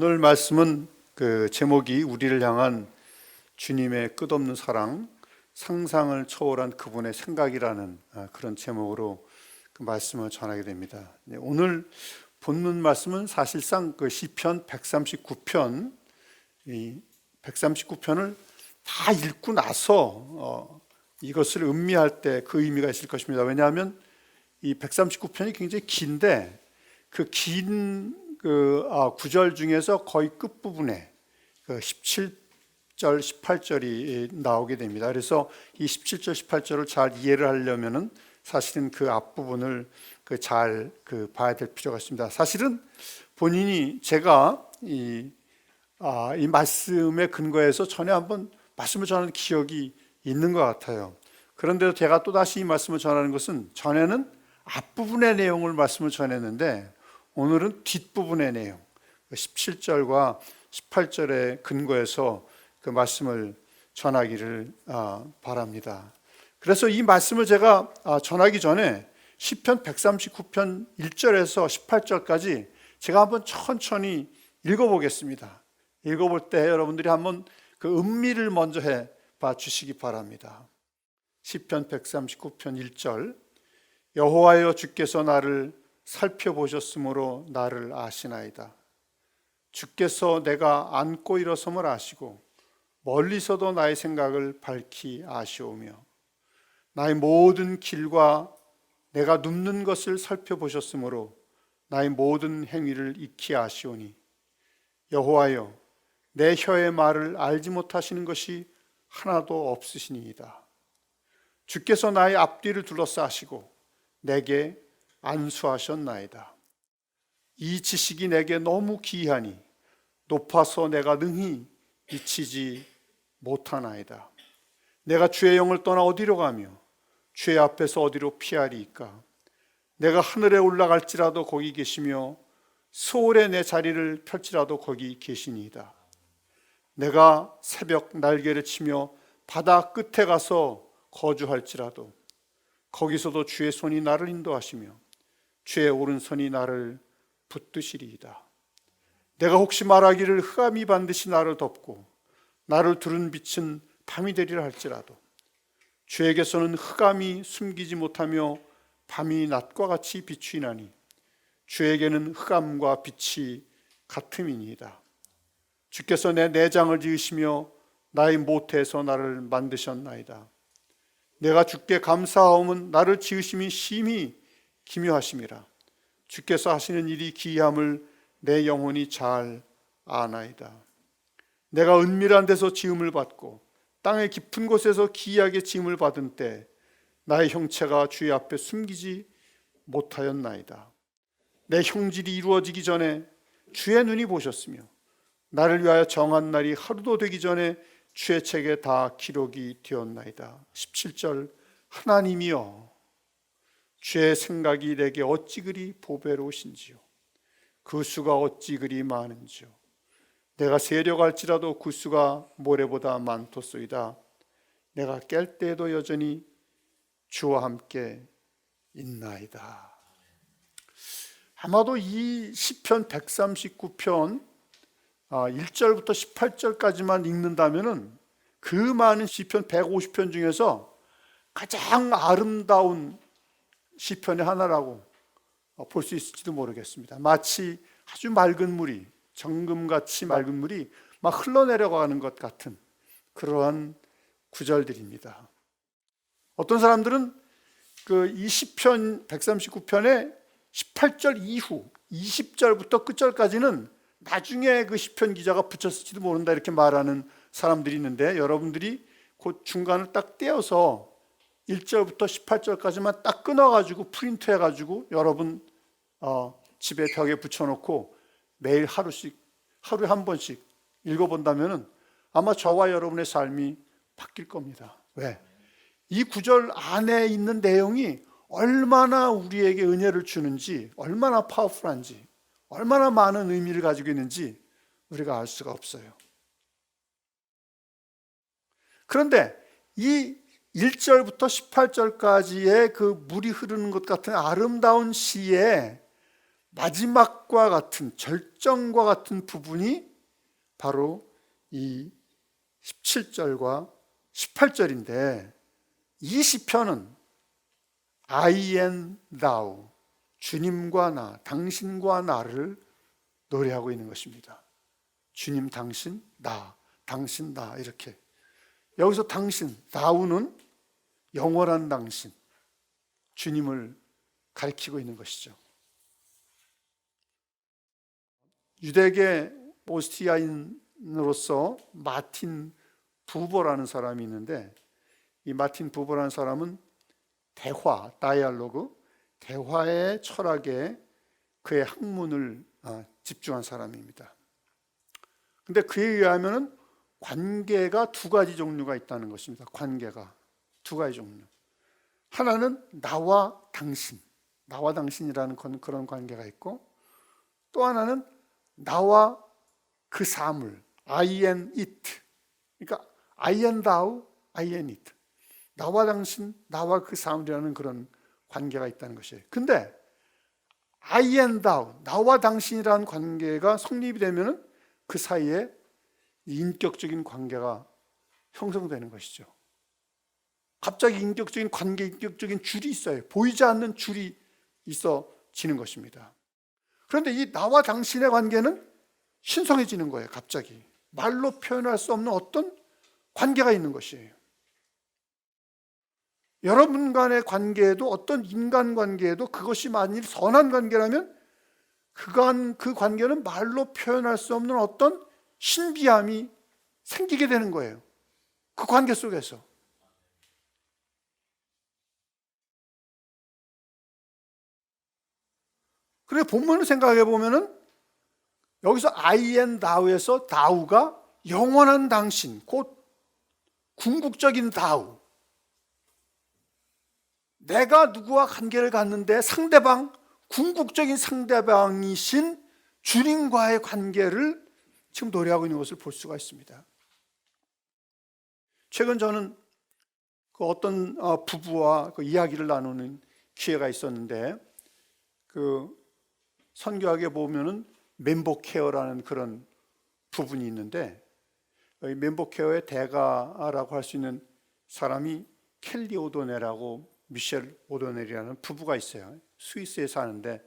오늘 말씀은 그 제목이 우리를 향한 주님의 끝없는 사랑, 상상을 초월한 그분의 생각이라는 그런 제목으로 그 말씀을 전하게 됩니다. 오늘 본문 말씀은 사실상 그 시편 139편, 이 139편을 다 읽고 나서 이것을 음미할 때 그 의미가 있을 것입니다. 왜냐하면 이 139편이 굉장히 긴데 그 긴 구절 중에서 거의 끝부분에 그 17절, 18절이 나오게 됩니다. 그래서 이 17절, 18절을 잘 이해를 하려면은 사실은 그 앞부분을 잘 봐야 될 필요가 있습니다. 사실은 본인이 제가 이 말씀의 근거에서 전에 한번 말씀을 전하는 기억이 있는 것 같아요. 그런데도 제가 또다시 이 말씀을 전하는 것은 전에는 앞부분의 내용을 말씀을 전했는데 오늘은 뒷부분의 내용 17절과 18절의 근거에서 그 말씀을 전하기를 바랍니다. 그래서 이 말씀을 제가 전하기 전에 시편 139편 1절에서 18절까지 제가 한번 천천히 읽어보겠습니다. 읽어볼 때 여러분들이 한번 그 음미를 먼저 해봐 주시기 바랍니다. 시편 139편 1절 여호와여 주께서 나를 살펴보셨으므로 나를 아시나이다. 주께서 내가 앉고 일어섬을 아시고 멀리서도 나의 생각을 밝히 아시오며 나의 모든 길과 내가 눕는 것을 살펴보셨으므로 나의 모든 행위를 익히 아시오니 여호와여 내 혀의 말을 알지 못하시는 것이 하나도 없으시니이다. 주께서 나의 앞뒤를 둘러싸시고 내게 안수하셨나이다. 이 지식이 내게 너무 기이하니 높아서 내가 능히 미치지 못하나이다. 내가 주의 영을 떠나 어디로 가며 주의 앞에서 어디로 피하리이까. 내가 하늘에 올라갈지라도 거기 계시며 수월에 내 자리를 펼지라도 거기 계시니이다. 내가 새벽 날개를 치며 바다 끝에 가서 거주할지라도 거기서도 주의 손이 나를 인도하시며 주의 오른손이 나를 붙드시리이다. 내가 혹시 말하기를 흑암이 반드시 나를 덮고 나를 두른 빛은 밤이 되리라 할지라도 주에게서는 흑암이 숨기지 못하며 밤이 낮과 같이 비추이나니 주에게는 흑암과 빛이 같음이니이다. 주께서 내 내장을 지으시며 나의 모태에서 나를 만드셨나이다. 내가 주께 감사하옴은 나를 지으심이 심히 기묘하심이라. 주께서 하시는 일이 기이함을 내 영혼이 잘 아나이다. 내가 은밀한 데서 지음을 받고 땅의 깊은 곳에서 기이하게 지음을 받은 때 나의 형체가 주의 앞에 숨기지 못하였나이다. 내 형질이 이루어지기 전에 주의 눈이 보셨으며 나를 위하여 정한 날이 하루도 되기 전에 주의 책에 다 기록이 되었나이다. 17절 하나님이여 주의 생각이 내게 어찌 그리 보배로우신지요 그 수가 어찌 그리 많은지요 내가 세려갈지라도 그 수가 모래보다 많도소이다. 내가 깰 때에도 여전히 주와 함께 있나이다. 아마도 이 시편 139편 1절부터 18절까지만 읽는다면은 그 많은 시편 150편 중에서 가장 아름다운 시편의 하나라고 볼 수 있을지도 모르겠습니다. 마치 아주 맑은 물이 정금같이 맑은 물이 막 흘러내려가는 것 같은 그러한 구절들입니다. 어떤 사람들은 이 시편 139편의 18절 이후 20절부터 끝절까지는 나중에 그 시편 기자가 붙였을지도 모른다 이렇게 말하는 사람들이 있는데 여러분들이 그 중간을 딱 떼어서 1절부터 18절까지만 딱 끊어가지고 프린트해가지고 여러분 집에 벽에 붙여놓고 매일 하루에 한 번씩 읽어본다면 아마 저와 여러분의 삶이 바뀔 겁니다. 왜? 이 구절 안에 있는 내용이 얼마나 우리에게 은혜를 주는지, 얼마나 파워풀한지, 얼마나 많은 의미를 가지고 있는지 우리가 알 수가 없어요. 그런데 이 1절부터 18절까지의 그 물이 흐르는 것 같은 아름다운 시에 마지막과 같은 절정과 같은 부분이 바로 이 17절과 18절인데 이 시편은 I and thou, 주님과 나, 당신과 나를 노래하고 있는 것입니다. 주님, 당신, 나, 당신, 나 이렇게. 여기서 당신, thou는 영원한 당신, 주님을 가리키고 있는 것이죠. 유대계 오스트리아인으로서 마틴 부버라는 사람이 있는데 이 마틴 부버라는 사람은 대화, 다이알로그, 대화의 철학에 그의 학문을 집중한 사람입니다. 근데 그에 의하면 관계가 두 가지 종류가 있다는 것입니다. 관계가 두 가지 종류. 하나는 나와 당신, 나와 당신이라는 그런 관계가 있고, 또 하나는 나와 그 사물, I and it. 그러니까 I and thou, I and it. 나와 당신, 나와 그 사물이라는 그런 관계가 있다는 것이에요. 근데 I and thou, 나와 당신이라는 관계가 성립이 되면 그 사이에 인격적인 관계가 형성되는 것이죠. 갑자기 인격적인 관계, 인격적인 줄이 있어요. 보이지 않는 줄이 있어지는 것입니다. 그런데 이 나와 당신의 관계는 신성해지는 거예요. 갑자기 말로 표현할 수 없는 어떤 관계가 있는 것이에요. 여러분 간의 관계에도, 어떤 인간 관계에도 그것이 만일 선한 관계라면 그 관계는 말로 표현할 수 없는 어떤 신비함이 생기게 되는 거예요. 그 관계 속에서. 그래서 본문을 생각해 보면은 여기서 I and thou에서 thou가 영원한 당신, 곧 궁극적인 thou. 내가 누구와 관계를 갖는데 상대방, 궁극적인 상대방이신 주님과의 관계를 지금 노래하고 있는 것을 볼 수가 있습니다. 최근 저는 그 어떤 부부와 그 이야기를 나누는 기회가 있었는데, 그 선교학에 보면은 멤버 케어라는 그런 부분이 있는데, 이 멤버 케어의 대가라고 할 수 있는 사람이 켈리 오도넬하고 미셸 오도넬이라는 부부가 있어요. 스위스에 사는데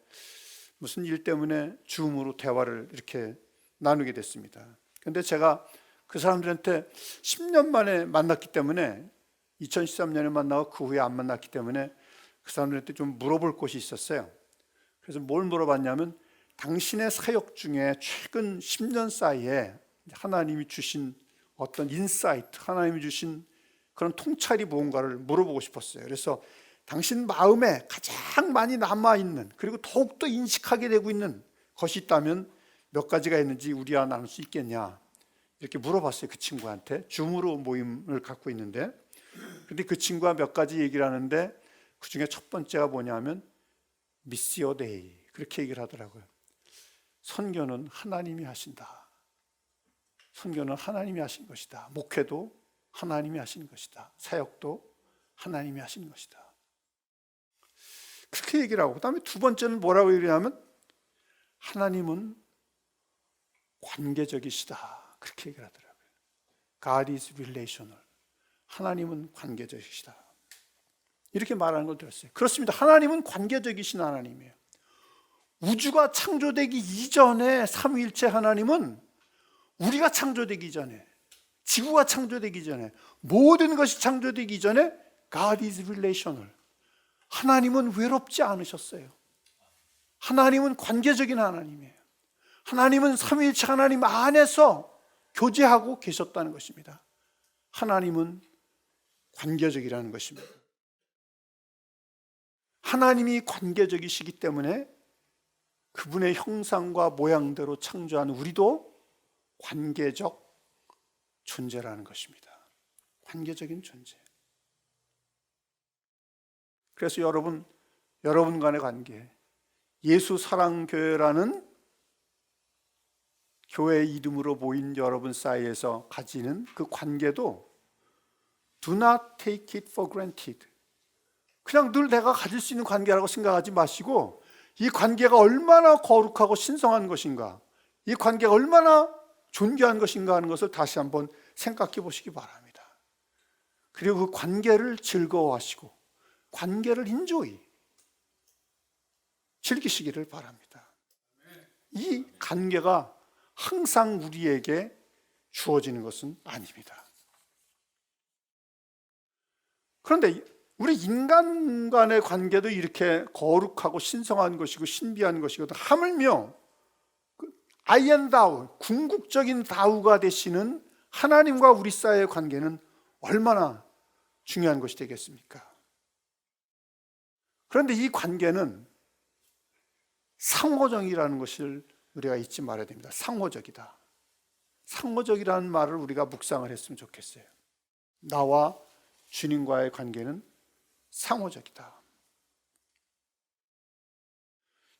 무슨 일 때문에 줌으로 대화를 이렇게 나누게 됐습니다. 그런데 제가 그 사람들한테 10년 만에 만났기 때문에, 2013년에 만나고 그 후에 안 만났기 때문에 그 사람들한테 좀 물어볼 것이 있었어요. 그래서 뭘 물어봤냐면, 당신의 사역 중에 최근 10년 사이에 하나님이 주신 어떤 인사이트, 하나님이 주신 그런 통찰이 무언가를 물어보고 싶었어요. 그래서 당신 마음에 가장 많이 남아있는, 그리고 더욱더 인식하게 되고 있는 것이 있다면 몇 가지가 있는지 우리와 나눌 수 있겠냐, 이렇게 물어봤어요. 그 친구한테. 줌으로 모임을 갖고 있는데, 근데 그 친구가 몇 가지 얘기를 하는데 그 중에 첫 번째가 뭐냐면 미시오 데이, 그렇게 얘기를 하더라고요. 선교는 하나님이 하신다. 선교는 하나님이 하신 것이다. 목회도 하나님이 하신 것이다. 사역도 하나님이 하신 것이다. 그렇게 얘기를 하고, 그 다음에 두 번째는 뭐라고 얘기하면 하나님은 관계적이시다, 그렇게 얘기를 하더라고요. God is relational. 하나님은 관계적이시다, 이렇게 말하는 걸 들었어요. 그렇습니다. 하나님은 관계적이신 하나님이에요. 우주가 창조되기 이전에 삼위일체 하나님은, 우리가 창조되기 전에, 지구가 창조되기 전에, 모든 것이 창조되기 전에 God is relational. 하나님은 외롭지 않으셨어요. 하나님은 관계적인 하나님이에요. 하나님은 삼위일체 하나님 안에서 교제하고 계셨다는 것입니다. 하나님은 관계적이라는 것입니다. 하나님이 관계적이시기 때문에 그분의 형상과 모양대로 창조한 우리도 관계적 존재라는 것입니다. 관계적인 존재. 그래서 여러분 간의 관계, 예수 사랑교회라는 교회 이름으로 모인 여러분 사이에서 가지는 그 관계도 do not take it for granted. 그냥 늘 내가 가질 수 있는 관계라고 생각하지 마시고, 이 관계가 얼마나 거룩하고 신성한 것인가, 이 관계가 얼마나 존귀한 것인가 하는 것을 다시 한번 생각해 보시기 바랍니다. 그리고 그 관계를 즐거워하시고 관계를 인조히 즐기시기를 바랍니다. 이 관계가 항상 우리에게 주어지는 것은 아닙니다. 그런데 우리 인간 간의 관계도 이렇게 거룩하고 신성한 것이고 신비한 것이거든. 하물며 아이언다우, 궁극적인 다우가 되시는 하나님과 우리 사이의 관계는 얼마나 중요한 것이 되겠습니까? 그런데 이 관계는 상호적이라는 것을 우리가 잊지 말아야 됩니다. 상호적이다. 상호적이라는 말을 우리가 묵상을 했으면 좋겠어요. 나와 주님과의 관계는 상호적이다.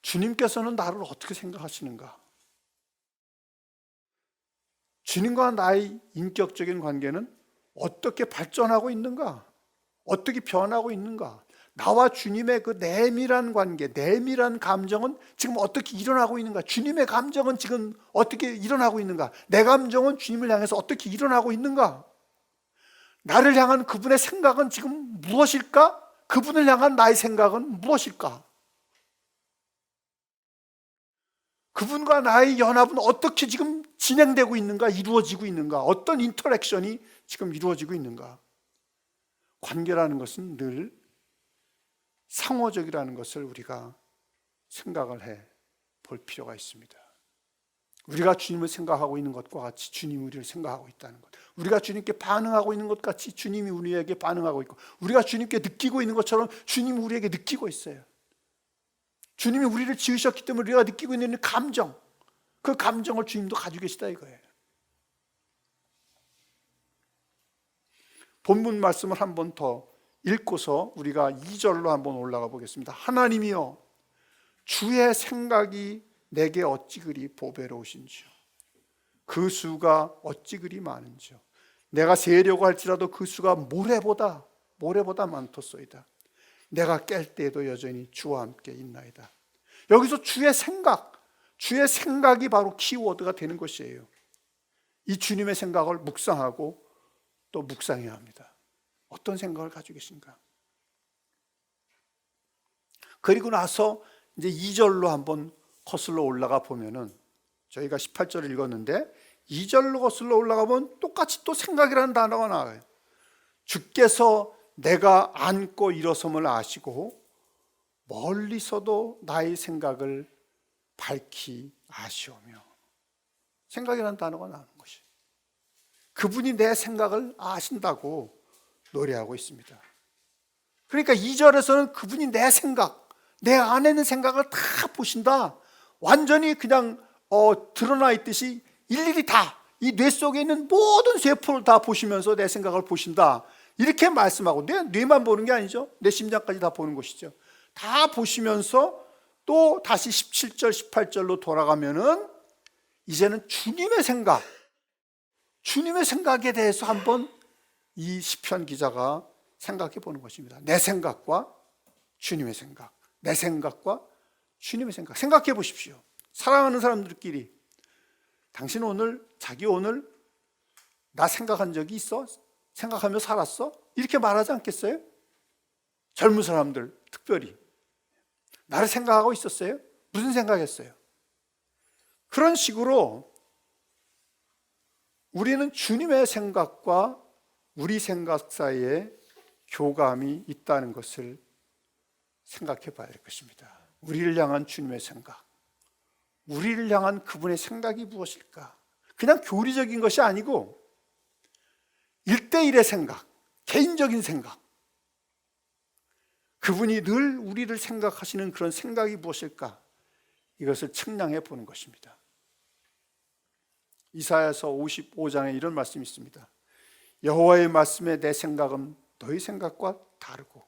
주님께서는 나를 어떻게 생각하시는가? 주님과 나의 인격적인 관계는 어떻게 발전하고 있는가? 어떻게 변하고 있는가? 나와 주님의 그 내밀한 관계, 내밀한 감정은 지금 어떻게 일어나고 있는가? 주님의 감정은 지금 어떻게 일어나고 있는가? 내 감정은 주님을 향해서 어떻게 일어나고 있는가? 나를 향한 그분의 생각은 지금 무엇일까? 그분을 향한 나의 생각은 무엇일까? 그분과 나의 연합은 어떻게 지금 진행되고 있는가? 이루어지고 있는가? 어떤 인터랙션이 지금 이루어지고 있는가? 관계라는 것은 늘 상호적이라는 것을 우리가 생각을 해 볼 필요가 있습니다. 우리가 주님을 생각하고 있는 것과 같이 주님이 우리를 생각하고 있다는 것, 우리가 주님께 반응하고 있는 것 같이 주님이 우리에게 반응하고 있고, 우리가 주님께 느끼고 있는 것처럼 주님이 우리에게 느끼고 있어요. 주님이 우리를 지으셨기 때문에 우리가 느끼고 있는 감정, 그 감정을 주님도 가지고 계시다 이거예요. 본문 말씀을 한 번 더 읽고서 우리가 2절로 한번 올라가 보겠습니다. 하나님이여, 주의 생각이 내게 어찌 그리 보배로우신지요. 그 수가 어찌 그리 많은지요. 내가 세려고 할지라도 그 수가 모래보다 많도소이다. 내가 깰 때에도 여전히 주와 함께 있나이다. 여기서 주의 생각이 바로 키워드가 되는 것이에요. 이 주님의 생각을 묵상하고 또 묵상해야 합니다. 어떤 생각을 가지고 계신가? 그리고 나서 이제 2절로 한번 거슬러 올라가 보면은, 저희가 18절을 읽었는데 2절로 거슬러 올라가 보면 똑같이 또 생각이라는 단어가 나와요. 주께서 내가 앉고 일어섬을 아시고 멀리서도 나의 생각을 밝히 아시오며. 생각이라는 단어가 나오는 것이, 그분이 내 생각을 아신다고 노래하고 있습니다. 그러니까 2절에서는 그분이 내 생각, 내 안에 있는 생각을 다 보신다. 완전히 그냥 드러나 있듯이 일일이 다 이 뇌 속에 있는 모든 세포를 다 보시면서 내 생각을 보신다, 이렇게 말씀하고, 내 뇌만 보는 게 아니죠. 내 심장까지 다 보는 것이죠. 다 보시면서 또 다시 17절 18절로 돌아가면은 이제는 주님의 생각에 대해서 한번 이 시편 기자가 생각해 보는 것입니다. 내 생각과 주님의 생각, 내 생각과 주님의 생각. 생각해 보십시오. 사랑하는 사람들끼리, 당신 자기 오늘 나 생각한 적이 있어? 생각하며 살았어? 이렇게 말하지 않겠어요? 젊은 사람들 특별히 나를 생각하고 있었어요? 무슨 생각했어요? 그런 식으로 우리는 주님의 생각과 우리 생각 사이에 교감이 있다는 것을 생각해 봐야 될 것입니다. 우리를 향한 주님의 생각, 우리를 향한 그분의 생각이 무엇일까? 그냥 교리적인 것이 아니고 1대1의 생각, 개인적인 생각, 그분이 늘 우리를 생각하시는 그런 생각이 무엇일까? 이것을 측량해 보는 것입니다. 이사야서 55장에 이런 말씀이 있습니다. 여호와의 말씀에 내 생각은 너희 생각과 다르고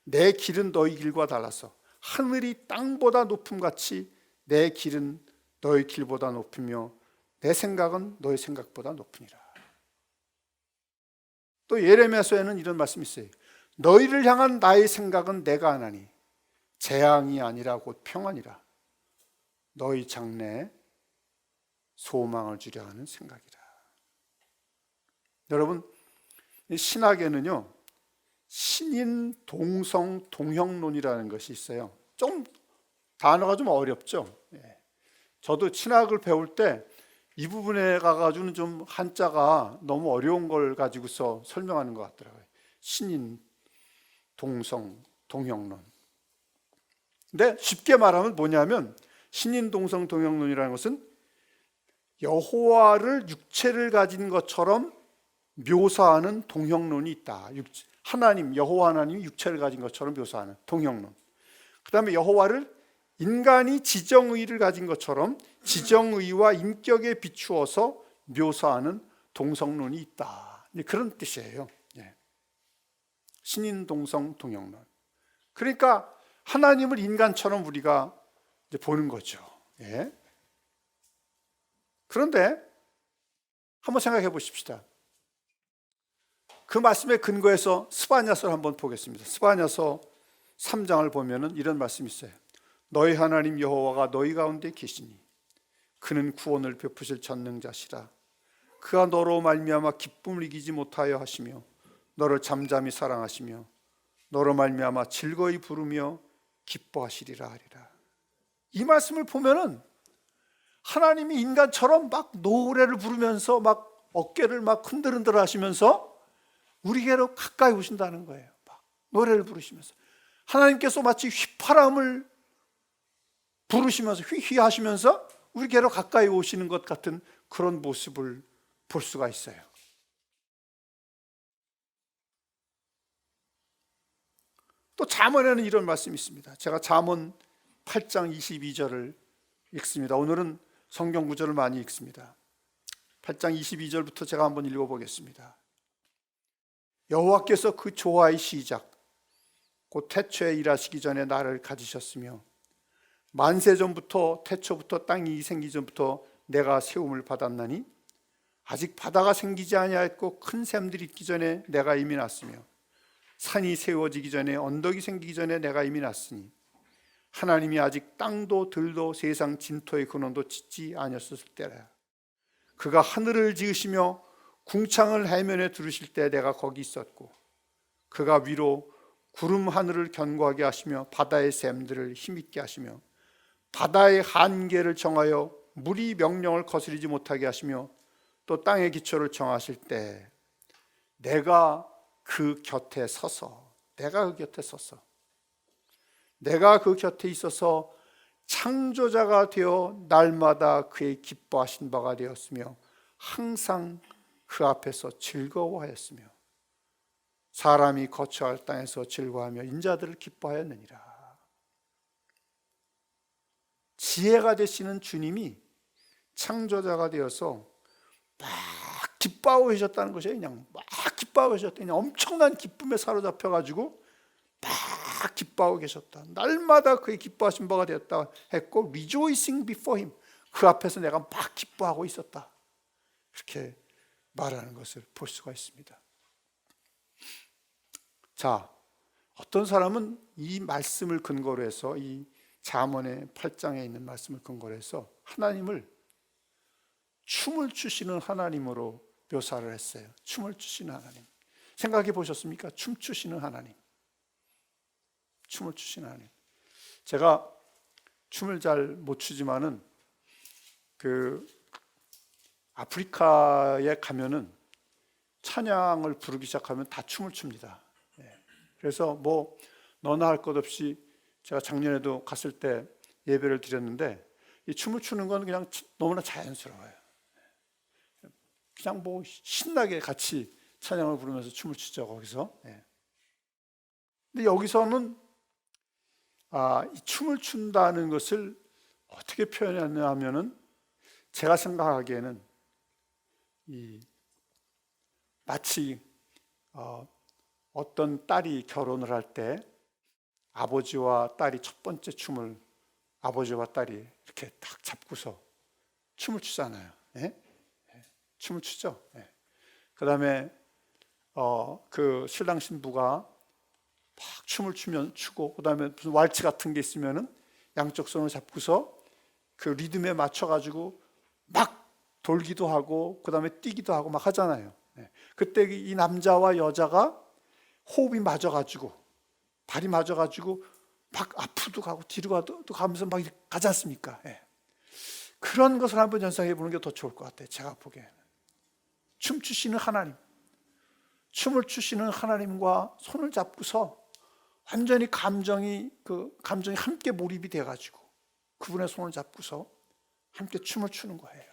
내 길은 너희 길과 달라서 하늘이 땅보다 높음같이 내 길은 너희 길보다 높으며 내 생각은 너희 생각보다 높으니라. 또 예레미야서에는 이런 말씀이 있어요. 너희를 향한 나의 생각은 내가 아나니 재앙이 아니라 곧 평안이라. 너희 장래에 소망을 주려 하는 생각이라. 여러분, 신학에는요, 신인 동성 동형론이라는 것이 있어요. 좀 단어가 좀 어렵죠. 저도 신학을 배울 때 이 부분에 가가지고는 좀 한자가 너무 어려운 걸 가지고서 설명하는 것 같더라고요. 신인 동성 동형론. 근데 쉽게 말하면 뭐냐면, 신인 동성 동형론이라는 것은 여호와를 육체를 가진 것처럼 묘사하는 동형론이 있다. 하나님, 여호와 하나님이 육체를 가진 것처럼 묘사하는 동형론. 그 다음에 여호와를 인간이 지정의를 가진 것처럼 지정의와 인격에 비추어서 묘사하는 동성론이 있다. 그런 뜻이에요. 신인 동성 동형론. 그러니까 하나님을 인간처럼 우리가 이제 보는 거죠. 그런데 한번 생각해 보십시다. 그 말씀에 근거해서 스바냐서를 한번 보겠습니다. 스바냐서 3장을 보면은 이런 말씀이 있어요. 너희 하나님 여호와가 너희 가운데 계시니 그는 구원을 베푸실 전능자시라. 그가 너로 말미암아 기쁨을 이기지 못하여 하시며 너를 잠잠히 사랑하시며 너로 말미암아 즐거이 부르며 기뻐하시리라 하리라. 이 말씀을 보면은 하나님이 인간처럼 막 노래를 부르면서 막 어깨를 막 흔들흔들 하시면서 우리에게로 가까이 오신다는 거예요. 막 노래를 부르시면서 하나님께서 마치 휘파람을 부르시면서 휘휘하시면서 우리에게로 가까이 오시는 것 같은 그런 모습을 볼 수가 있어요. 또 잠언에는 이런 말씀이 있습니다. 제가 잠언 8장 22절을 읽습니다. 오늘은 성경 구절을 많이 읽습니다. 8장 22절부터 제가 한번 읽어보겠습니다. 여호와께서 그 조화의 시작 곧 태초에 일하시기 전에 나를 가지셨으며 만세 전부터 태초부터 땅이 생기기 전부터 내가 세움을 받았나니 아직 바다가 생기지 아니하였고 큰 샘들이 있기 전에 내가 이미 났으며 산이 세워지기 전에 언덕이 생기기 전에 내가 이미 났으니 하나님이 아직 땅도 들도 세상 진토의 근원도 짓지 아니었을 때라. 그가 하늘을 지으시며 궁창을 해면에 두르실 때 내가 거기 있었고 그가 위로 구름 하늘을 견고하게 하시며 바다의 샘들을 힘있게 하시며 바다의 한계를 정하여 물이 명령을 거스리지 못하게 하시며 또 땅의 기초를 정하실 때 내가 그 곁에 서서 내가 그 곁에 있어서 창조자가 되어 날마다 그의 기뻐하신 바가 되었으며 항상 그 앞에서 즐거워하였으며 사람이 거처할 땅에서 즐거워하며 인자들을 기뻐하였느니라. 지혜가 되시는 주님이 창조자가 되어서 막 기뻐하고 계셨다는 것이에요. 그냥 막 기뻐하고 계셨다. 그냥 엄청난 기쁨에 사로잡혀가지고 막 기뻐하고 계셨다. 날마다 그의 기뻐하신 바가 되었다 했고 rejoicing before him. 그 앞에서 내가 막 기뻐하고 있었다. 이렇게 말하는 것을 볼 수가 있습니다. 자, 어떤 사람은 이 말씀을 근거로 해서 이 잠언의 8장에 있는 말씀을 근거로 해서 하나님을 춤을 추시는 하나님으로 묘사를 했어요. 춤을 추시는 하나님. 생각해 보셨습니까? 춤추시는 하나님. 춤을 추시는 하나님. 제가 춤을 잘 못 추지만은 그 아프리카에 가면은 찬양을 부르기 시작하면 다 춤을 춥니다. 그래서 뭐 너나 할 것 없이 제가 작년에도 갔을 때 예배를 드렸는데 이 춤을 추는 건 그냥 너무나 자연스러워요. 그냥 뭐 신나게 같이 찬양을 부르면서 춤을 추죠, 거기서. 근데 여기서는 이 춤을 춘다는 것을 어떻게 표현하냐 하면은 제가 생각하기에는 마치 어떤 딸이 결혼을 할 때 아버지와 딸이 첫 번째 춤을 아버지와 딸이 이렇게 딱 잡고서 춤을 추잖아요. 춤을 추죠. 그 다음에 그 신랑 신부가 막 춤을 추고, 그다음에 무슨 왈츠 같은 게 있으면은 양쪽 손을 잡고서 그 리듬에 맞춰가지고 막 돌기도 하고, 그다음에 뛰기도 하고 막 하잖아요. 그때 이 남자와 여자가 호흡이 맞아가지고, 발이 맞아가지고 막 앞으로도 가고 뒤로 가도 가면서 막 가지 않습니까? 그런 것을 한번 연상해 보는 게 더 좋을 것 같아요. 제가 보기에는 춤추시는 하나님, 춤을 추시는 하나님과 손을 잡고서 완전히 감정이 함께 몰입이 돼가지고 그분의 손을 잡고서 함께 춤을 추는 거예요.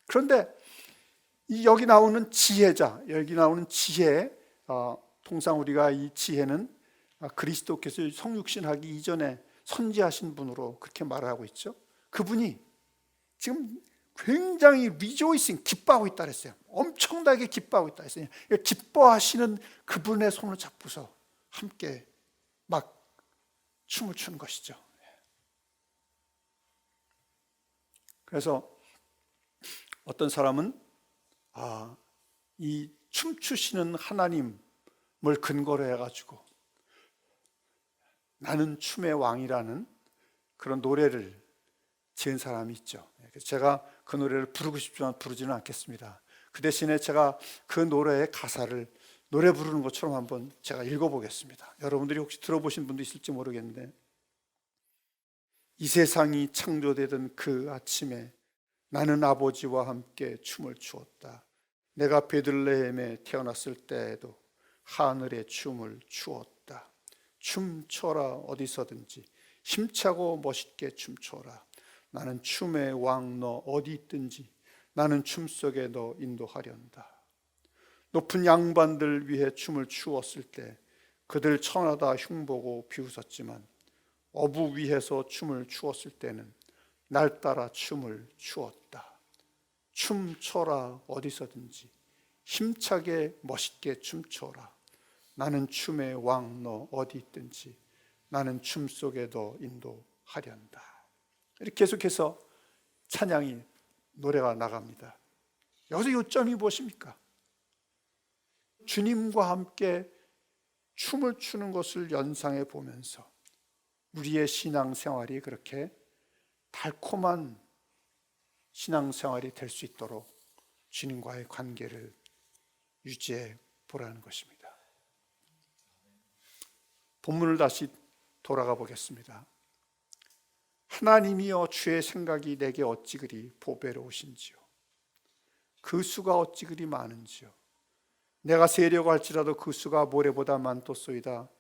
그런데 여기 나오는 지혜자, 여기 나오는 지혜, 통상 우리가 이 지혜는 그리스도께서 성육신하기 이전에 선지하신 분으로 그렇게 말을 하고 있죠. 그분이 지금 굉장히 rejoicing, 기뻐하고 있다 그랬어요. 엄청나게 기뻐하고 있다 그랬어요. 기뻐하시는 그분의 손을 잡고서 함께 막 춤을 추는 것이죠. 그래서 어떤 사람은 이 춤추시는 하나님을 근거로 해가지고 나는 춤의 왕이라는 그런 노래를 지은 사람이 있죠. 그래서 제가 그 노래를 부르고 싶지만 부르지는 않겠습니다. 그 대신에 제가 그 노래의 가사를 노래 부르는 것처럼 한번 제가 읽어보겠습니다. 여러분들이 혹시 들어보신 분도 있을지 모르겠는데, 이 세상이 창조되던 그 아침에 나는 아버지와 함께 춤을 추었다. 내가 베들레헴에 태어났을 때에도 하늘의 춤을 추었다. 춤춰라 어디서든지 힘차고 멋있게 춤춰라. 나는 춤의 왕 너 어디 있든지 나는 춤 속에 너 인도하련다. 높은 양반들 위해 춤을 추었을 때 그들 천하다 흉보고 비웃었지만 어부 위에서 춤을 추었을 때는 날 따라 춤을 추었다. 춤춰라 어디서든지 힘차게 멋있게 춤춰라. 나는 춤의 왕 너 어디 있든지 나는 춤 속에 너 인도하련다. 이렇게 계속해서 찬양이 노래가 나갑니다. 여기서 요점이 무엇입니까? 주님과 함께 춤을 추는 것을 연상해 보면서 우리의 신앙생활이 그렇게 달콤한 신앙생활이 될 수 있도록 주님과의 관계를 유지해 보라는 것입니다. 본문을 다시 돌아가 보겠습니다. 하나님이여 주의 생각이 내게 어찌 그리 보배로우신지요. 그 수가 어찌 그리 많은지요. 내가 세려고 할지라도 그 수가 모래보다 많도소이다.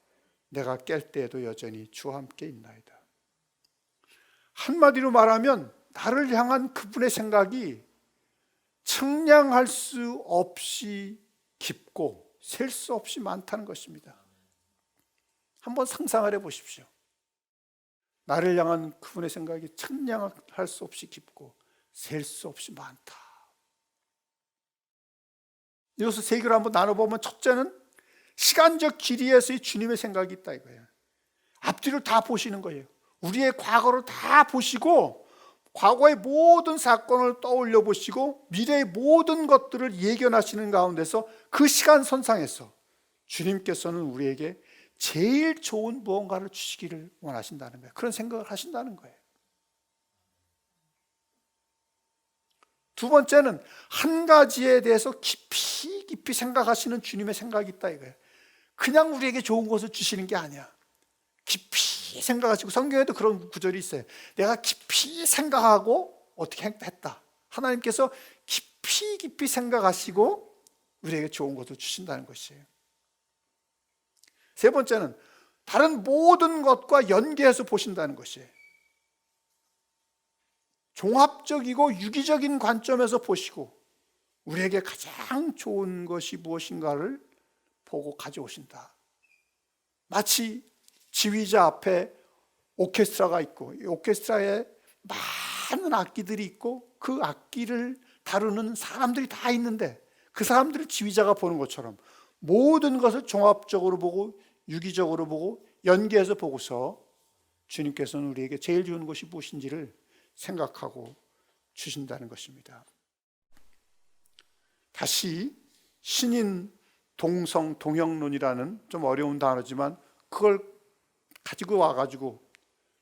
내가 깰 때에도 여전히 주와 함께 있나이다. 한마디로 말하면 나를 향한 그분의 생각이 측량할 수 없이 깊고 셀 수 없이 많다는 것입니다. 한번 상상을 해보십시오. 나를 향한 그분의 생각이 측량할 수 없이 깊고 셀 수 없이 많다. 이것을 세 개로 한번 나눠보면, 첫째는 시간적 길이에서의 주님의 생각이 있다 이거예요. 앞뒤를 다 보시는 거예요. 우리의 과거를 다 보시고 과거의 모든 사건을 떠올려 보시고 미래의 모든 것들을 예견하시는 가운데서 그 시간선상에서 주님께서는 우리에게 제일 좋은 무언가를 주시기를 원하신다는 거예요. 그런 생각을 하신다는 거예요. 두 번째는 한 가지에 대해서 깊이 생각하시는 주님의 생각이 있다 이거예요. 그냥 우리에게 좋은 것을 주시는 게 아니야. 깊이 생각하시고, 성경에도 그런 구절이 있어요. 내가 깊이 생각하고 어떻게 했다. 하나님께서 깊이 생각하시고 우리에게 좋은 것을 주신다는 것이에요. 세 번째는 다른 모든 것과 연계해서 보신다는 것이에요. 종합적이고 유기적인 관점에서 보시고 우리에게 가장 좋은 것이 무엇인가를 보고 가져오신다. 마치 지휘자 앞에 오케스트라가 있고 이 오케스트라에 많은 악기들이 있고 그 악기를 다루는 사람들이 다 있는데 그 사람들을 지휘자가 보는 것처럼 모든 것을 종합적으로 보고 유기적으로 보고 연계해서 보고서 주님께서는 우리에게 제일 좋은 것이 무엇인지를 생각하고 주신다는 것입니다. 다시 신인 동형론이라는 좀 어려운 단어지만 그걸 가지고 와가지고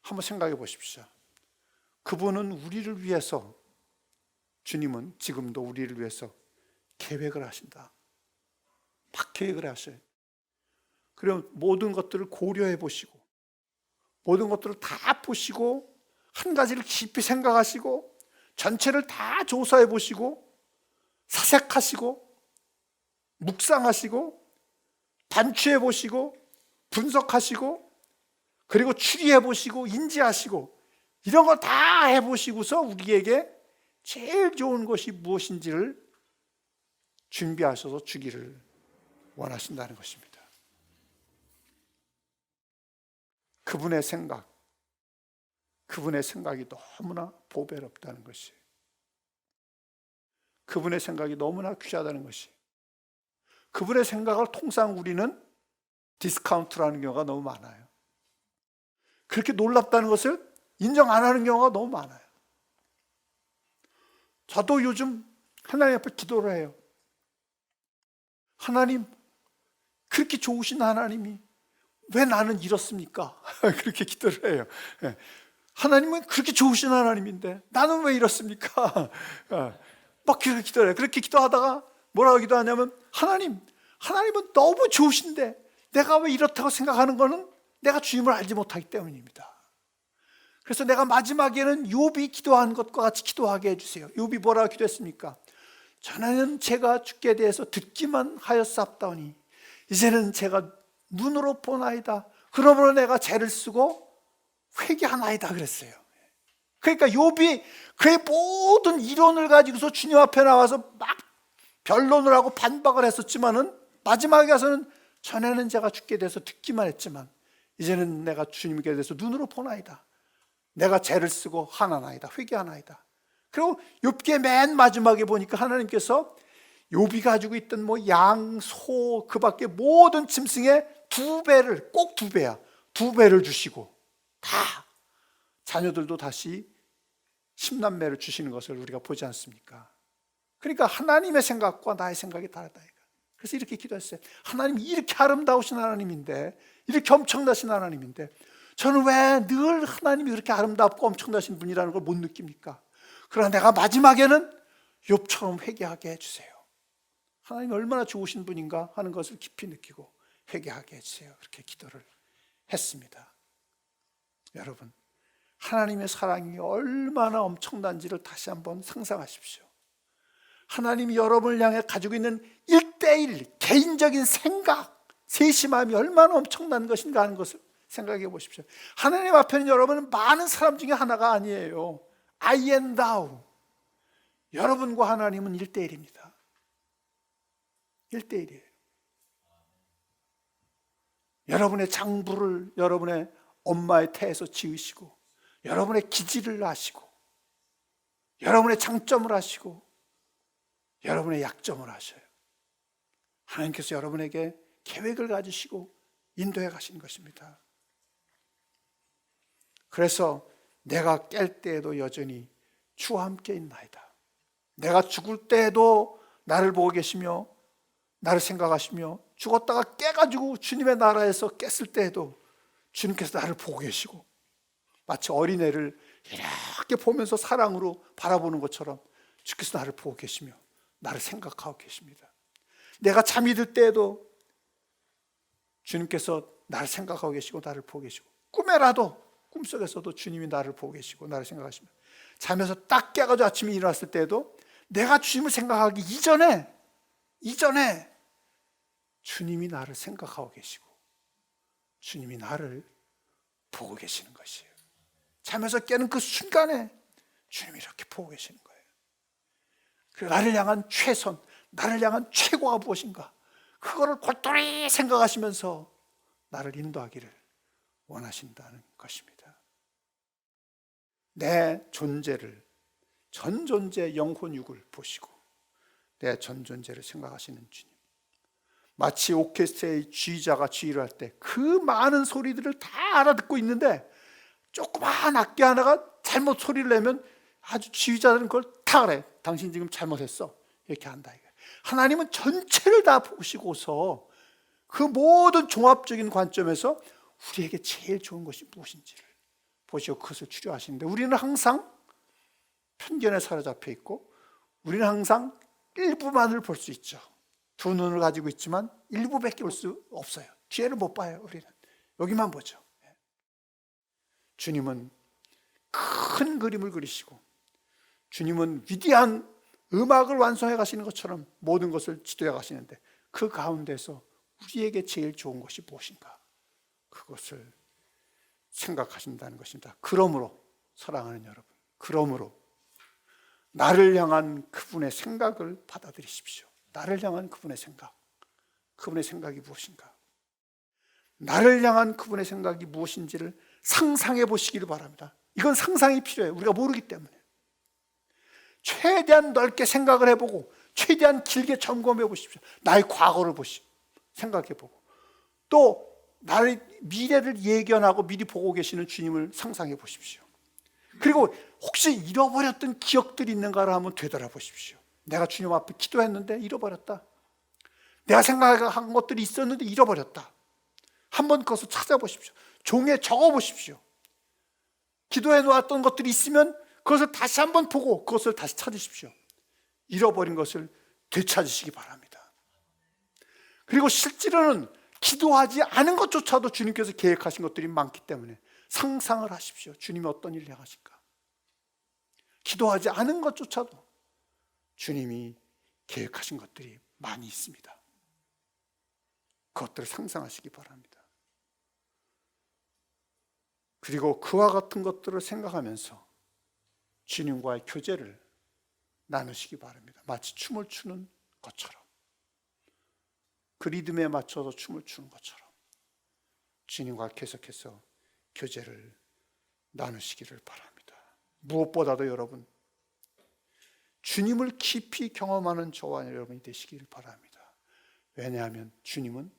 한번 생각해 보십시오. 그분은 우리를 위해서, 주님은 지금도 우리를 위해서 계획을 하신다. 막 계획을 하셔요. 그럼 모든 것들을 고려해 보시고, 모든 것들을 다 보시고, 한 가지를 깊이 생각하시고, 전체를 다 조사해 보시고, 사색하시고, 묵상하시고, 반추해 보시고, 분석하시고, 그리고 추리해 보시고, 인지하시고, 이런 거 다 해보시고서 우리에게 제일 좋은 것이 무엇인지를 준비하셔서 주기를 원하신다는 것입니다. 그분의 생각이 너무나 보배롭다는 것이, 그분의 생각이 너무나 귀하다는 것이, 그분의 생각을 통상 우리는 디스카운트라는 경우가 너무 많아요. 그렇게 놀랍다는 것을 인정 안 하는 경우가 너무 많아요. 저도 요즘 하나님 앞에 기도를 해요. 하나님, 그렇게 좋으신 하나님이 왜 나는 이렇습니까? 그렇게 기도를 해요. 하나님은 그렇게 좋으신 하나님인데 나는 왜 이렇습니까? 막 그렇게 기도를 해요. 그렇게 기도하다가 뭐라고 기도하냐면, 하나님은 너무 좋으신데 내가 왜 이렇다고 생각하는 거는 내가 주님을 알지 못하기 때문입니다. 그래서 내가 마지막에는 욥이 기도한 것과 같이 기도하게 해주세요. 욥이 뭐라고 기도했습니까? 전에는 제가 주께 대해서 듣기만 하였사옵다니 이제는 제가 눈으로 보나이다. 그러므로 내가 죄를 쓰고 회개하나이다 그랬어요. 그러니까 욥이 그의 모든 이론을 가지고서 주님 앞에 나와서 막 변론을 하고 반박을 했었지만은 마지막에 가서는 전에는 제가 주께 대해서 듣기만 했지만 이제는 내가 주님께 대해서 눈으로 보나이다. 내가 죄를 쓰고 하나나이다. 회개하나이다. 그리고 욥기의 맨 마지막에 보니까 하나님께서 욥이 가지고 있던 뭐 양, 소, 그 밖에 모든 짐승의 2배를, 꼭 2배야. 2배를 주시고 다 자녀들도 다시 10남매를 주시는 것을 우리가 보지 않습니까? 그러니까 하나님의 생각과 나의 생각이 다르다. 그래서 이렇게 기도했어요. 하나님, 이렇게 아름다우신 하나님인데, 이렇게 엄청나신 하나님인데 저는 왜 늘 하나님이 그렇게 아름답고 엄청나신 분이라는 걸 못 느낍니까? 그러나 내가 마지막에는 욥처럼 회개하게 해주세요. 하나님이 얼마나 좋으신 분인가 하는 것을 깊이 느끼고 회개하게 해주세요. 그렇게 기도를 했습니다. 여러분, 하나님의 사랑이 얼마나 엄청난지를 다시 한번 상상하십시오. 하나님이 여러분을 향해 가지고 있는 1:1 개인적인 생각, 세심함이 얼마나 엄청난 것인가 하는 것을 생각해 보십시오. 하나님 앞에는 여러분은 많은 사람 중에 하나가 아니에요. I and thou. 여러분과 하나님은 1:1입니다. 1:1이에요. 여러분의 장부를 여러분의 엄마의 태에서 지으시고, 여러분의 기질을 아시고, 여러분의 장점을 아시고, 여러분의 약점을 아셔요. 하나님께서 여러분에게 계획을 가지시고 인도해 가신 것입니다. 그래서 내가 깰 때에도 여전히 주와 함께 있나이다. 내가 죽을 때에도 나를 보고 계시며 나를 생각하시며, 죽었다가 깨가지고 주님의 나라에서 깼을 때에도 주님께서 나를 보고 계시고, 마치 어린애를 이렇게 보면서 사랑으로 바라보는 것처럼 주께서 나를 보고 계시며 나를 생각하고 계십니다. 내가 잠이 들 때에도 주님께서 나를 생각하고 계시고 나를 보고 계시고, 꿈속에서도 주님이 나를 보고 계시고 나를 생각하시며, 잠에서 딱 깨가지고 아침에 일어났을 때에도 내가 주님을 생각하기 이전에 주님이 나를 생각하고 계시고 주님이 나를 보고 계시는 것이에요. 잠에서 깨는 그 순간에 주님이 이렇게 보고 계시는 거예요. 그리고 나를 향한 최선, 나를 향한 최고가 무엇인가, 그거를 골똘히 생각하시면서 나를 인도하기를 원하신다는 것입니다. 내 존재를, 전 존재 영혼 육을 보시고 내 전 존재를 생각하시는 주님, 마치 오케스트라의 지휘자가 지휘를 할 때 그 많은 소리들을 다 알아듣고 있는데 조그마한 악기 하나가 잘못 소리를 내면 아주 지휘자들은 그걸 다 그래. 당신 지금 잘못했어. 이렇게 한다. 하나님은 전체를 다 보시고서 그 모든 종합적인 관점에서 우리에게 제일 좋은 것이 무엇인지를 보시고 그것을 치료하시는데, 우리는 항상 편견에 사로잡혀 있고 우리는 항상 일부만을 볼 수 있죠. 두 눈을 가지고 있지만 일부밖에 볼 수 없어요. 뒤에를 못 봐요. 우리는 여기만 보죠. 주님은 큰 그림을 그리시고 주님은 위대한 음악을 완성해 가시는 것처럼 모든 것을 지도해 가시는데, 그 가운데서 우리에게 제일 좋은 것이 무엇인가, 그것을 생각하신다는 것입니다. 그러므로 사랑하는 여러분, 그러므로 나를 향한 그분의 생각을 받아들이십시오. 나를 향한 그분의 생각, 그분의 생각이 무엇인가, 나를 향한 그분의 생각이 무엇인지를 상상해 보시기를 바랍니다. 이건 상상이 필요해요. 우리가 모르기 때문에. 최대한 넓게 생각을 해보고 최대한 길게 점검해 보십시오. 나의 과거를 생각해 보고, 또 나의 미래를 예견하고 미리 보고 계시는 주님을 상상해 보십시오. 그리고 혹시 잃어버렸던 기억들이 있는가를 한번 되돌아보십시오. 내가 주님 앞에 기도했는데 잃어버렸다. 내가 생각한 것들이 있었는데 잃어버렸다. 한번 그것을 찾아보십시오. 종이에 적어보십시오. 기도해 놓았던 것들이 있으면 그것을 다시 한번 보고 그것을 다시 찾으십시오. 잃어버린 것을 되찾으시기 바랍니다. 그리고 실제로는 기도하지 않은 것조차도 주님께서 계획하신 것들이 많기 때문에 상상을 하십시오. 주님이 어떤 일을 행하실까. 기도하지 않은 것조차도 주님이 계획하신 것들이 많이 있습니다. 그것들을 상상하시기 바랍니다. 그리고 그와 같은 것들을 생각하면서 주님과의 교제를 나누시기 바랍니다. 마치 춤을 추는 것처럼, 그 리듬에 맞춰서 춤을 추는 것처럼 주님과 계속해서 교제를 나누시기를 바랍니다. 무엇보다도 여러분, 주님을 깊이 경험하는 저와 여러분이 되시기를 바랍니다. 왜냐하면 주님은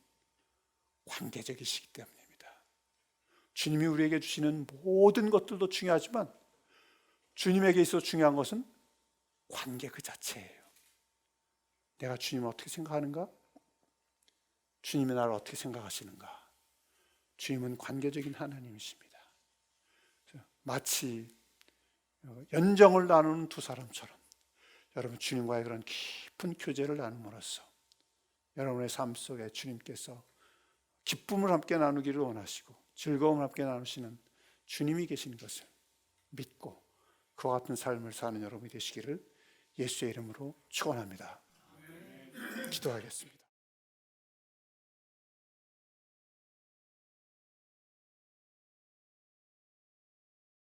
관계적이시기 때문입니다. 주님이 우리에게 주시는 모든 것들도 중요하지만 주님에게 있어 중요한 것은 관계 그 자체예요. 내가 주님을 어떻게 생각하는가? 주님이 나를 어떻게 생각하시는가? 주님은 관계적인 하나님이십니다. 마치 연정을 나누는 두 사람처럼 여러분, 주님과의 그런 깊은 교제를 나눔으로써 여러분의 삶 속에 주님께서 기쁨을 함께 나누기를 원하시고 즐거움을 함께 나누시는 주님이 계신 것을 믿고 그와 같은 삶을 사는 여러분이 되시기를 예수의 이름으로 축원합니다. 기도하겠습니다.